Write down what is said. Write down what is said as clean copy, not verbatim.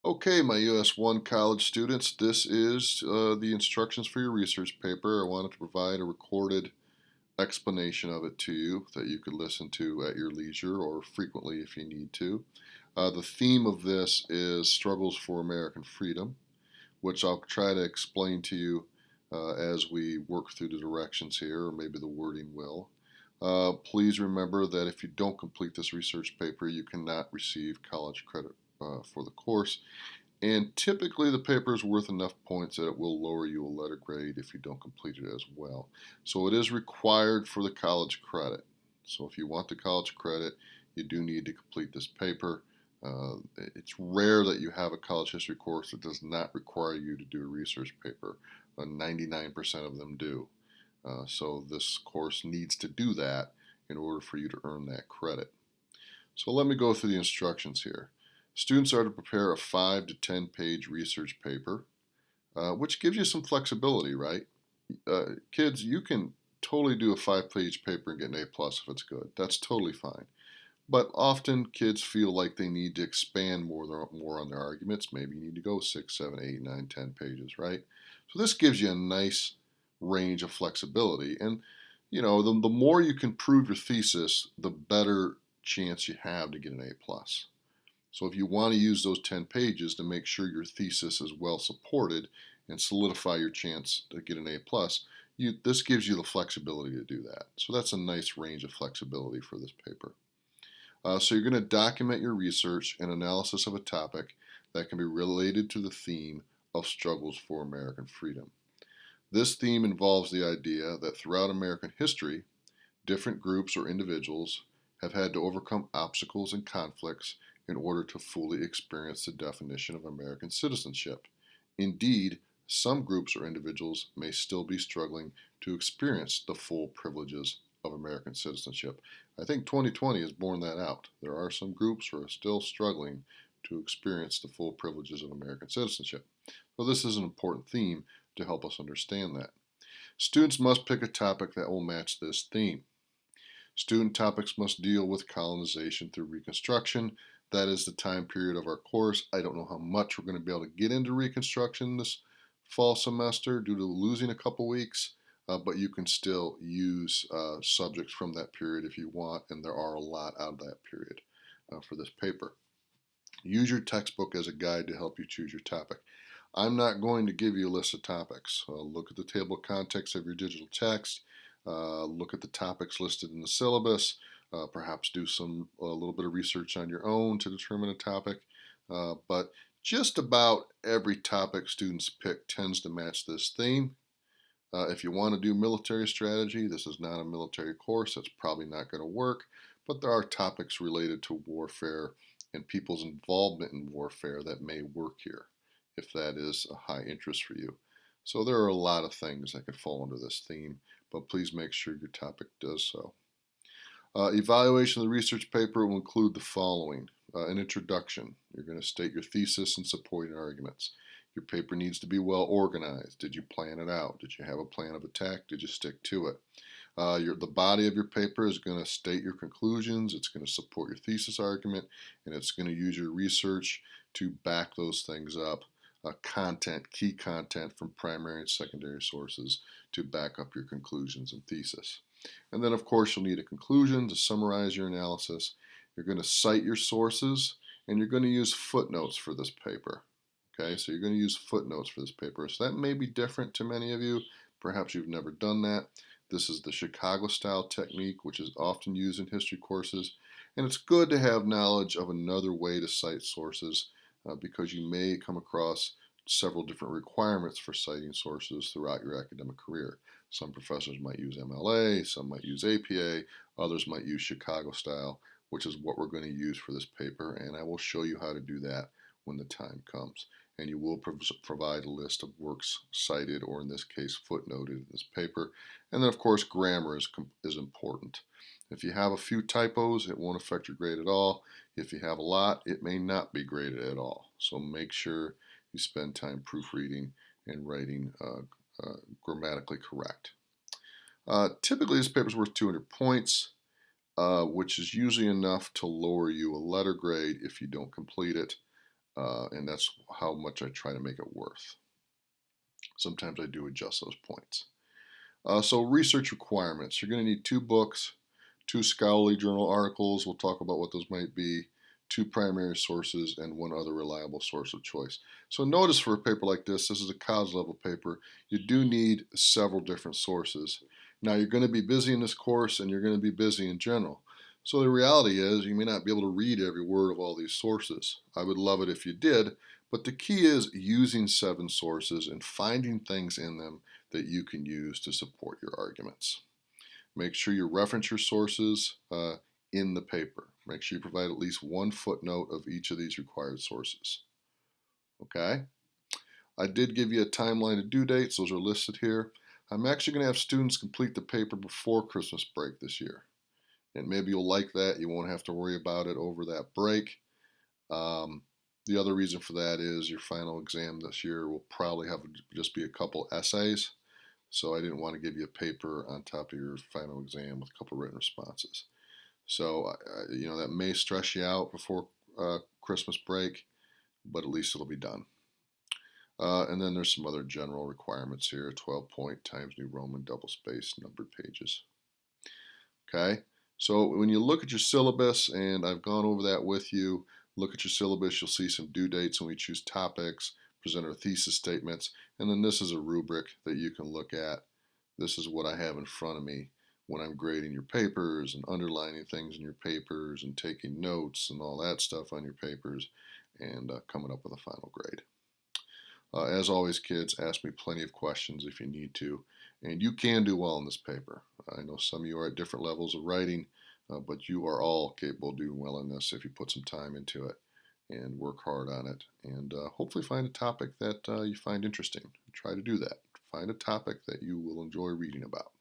Okay, my US 1 college students, this is the instructions for your research paper. I wanted to provide a recorded explanation of it to you that you could listen to at your leisure or frequently if you need to. The theme of this is Struggles for American Freedom, which I'll try to explain to you as we work through the directions here, or maybe the wording will. Please remember that if you don't complete this research paper, you cannot receive college credit for the course. And typically, the paper is worth enough points that it will lower you a letter grade if you don't complete it as well. So it is required for the college credit. So if you want the college credit, you do need to complete this paper. It's rare that you have a college history course that does not require you to do a research paper. 99% of them do. So this course needs to do that in order for you to earn that credit. So let me go through the instructions here. Students are to prepare a 5 to 10 page research paper, which gives you some flexibility, right? Kids, you can totally do a 5 page paper and get an A plus if it's good. That's totally fine. But often kids feel like they need to expand more on their arguments. Maybe you need to go 6, 7, 8, 9, 10 pages, right? So this gives you a nice range of flexibility. And, the more you can prove your thesis, the better chance you have to get an A plus. So if you want to use those 10 pages to make sure your thesis is well supported and solidify your chance to get an A plus, this gives you the flexibility to do that. So that's a nice range of flexibility for this paper. So you're going to document your research and analysis of a topic that can be related to the theme of struggles for American freedom. This theme involves the idea that throughout American history, different groups or individuals have had to overcome obstacles and conflicts in order to fully experience the definition of American citizenship. Indeed, some groups or individuals may still be struggling to experience the full privileges of American citizenship. I think 2020 has borne that out. There are some groups who are still struggling to experience the full privileges of American citizenship. So this is an important theme to help us understand that. Students must pick a topic that will match this theme. Student topics must deal with colonization through Reconstruction. That is the time period of our course. I don't know how much we're going to be able to get into Reconstruction this fall semester due to losing a couple weeks, but you can still use subjects from that period if you want, and there are a lot out of that period for this paper. Use your textbook as a guide to help you choose your topic. I'm not going to give you a list of topics. Look at the table of contents of your digital text. Look at the topics listed in the syllabus. Perhaps do a little bit of research on your own to determine a topic. But just about every topic students pick tends to match this theme. If you want to do military strategy, this is not a military course. That's probably not going to work. But there are topics related to warfare and people's involvement in warfare that may work here if that is a high interest for you. So there are a lot of things that could fall under this theme, but please make sure your topic does so. Evaluation of the research paper will include the following. An introduction. You're going to state your thesis and supporting arguments. Your paper needs to be well organized. Did you plan it out? Did you have a plan of attack? Did you stick to it? The body of your paper is going to state your conclusions, it's going to support your thesis argument, and it's going to use your research to back those things up. Key content from primary and secondary sources to back up your conclusions and thesis. And then, of course, you'll need a conclusion to summarize your analysis. You're going to cite your sources, and you're going to use footnotes for this paper. Okay, so you're going to use footnotes for this paper. So that may be different to many of you. Perhaps you've never done that. This is the Chicago style technique, which is often used in history courses. And it's good to have knowledge of another way to cite sources because you may come across several different requirements for citing sources throughout your academic career. Some professors might use MLA, some might use APA, others might use Chicago style, which is what we're going to use for this paper, and I will show you how to do that when the time comes. And you will provide a list of works cited, or in this case, footnoted in this paper. And then, of course, grammar is important. If you have a few typos, it won't affect your grade at all. If you have a lot, it may not be graded at all. So make sure you spend time proofreading and writing grammatically correct. Typically, this paper is worth 200 points, which is usually enough to lower you a letter grade if you don't complete it. and that's how much I try to make it worth. Sometimes I do adjust those points. So research requirements. You're going to need 2 books, 2 scholarly journal articles. We'll talk about what those might be. 2 primary sources and 1 other reliable source of choice. So notice for a paper like this is a college level paper, you do need several different sources. Now you're going to be busy in this course and you're going to be busy in general. So the reality is you may not be able to read every word of all these sources. I would love it if you did, but the key is using 7 sources and finding things in them that you can use to support your arguments. Make sure you reference your sources in the paper. Make sure you provide at least 1 footnote of each of these required sources. Okay? I did give you a timeline of due dates. Those are listed here. I'm actually going to have students complete the paper before Christmas break this year. And maybe you'll like that. You won't have to worry about it over that break. The other reason for that is your final exam this year will probably have just be a couple essays. So I didn't want to give you a paper on top of your final exam with a couple written responses. So, that may stress you out before Christmas break, but at least it'll be done. And then there's some other general requirements here, 12 point Times New Roman double space numbered pages. Okay, so when you look at your syllabus, and I've gone over that with you, look at your syllabus, you'll see some due dates when we choose topics, present our thesis statements, and then this is a rubric that you can look at. This is what I have in front of me when I'm grading your papers and underlining things in your papers and taking notes and all that stuff on your papers and coming up with a final grade. As always, kids, ask me plenty of questions if you need to, and you can do well in this paper. I know some of you are at different levels of writing, but you are all capable of doing well in this if you put some time into it and work hard on it, and hopefully find a topic that you find interesting. Try to do that. Find a topic that you will enjoy reading about.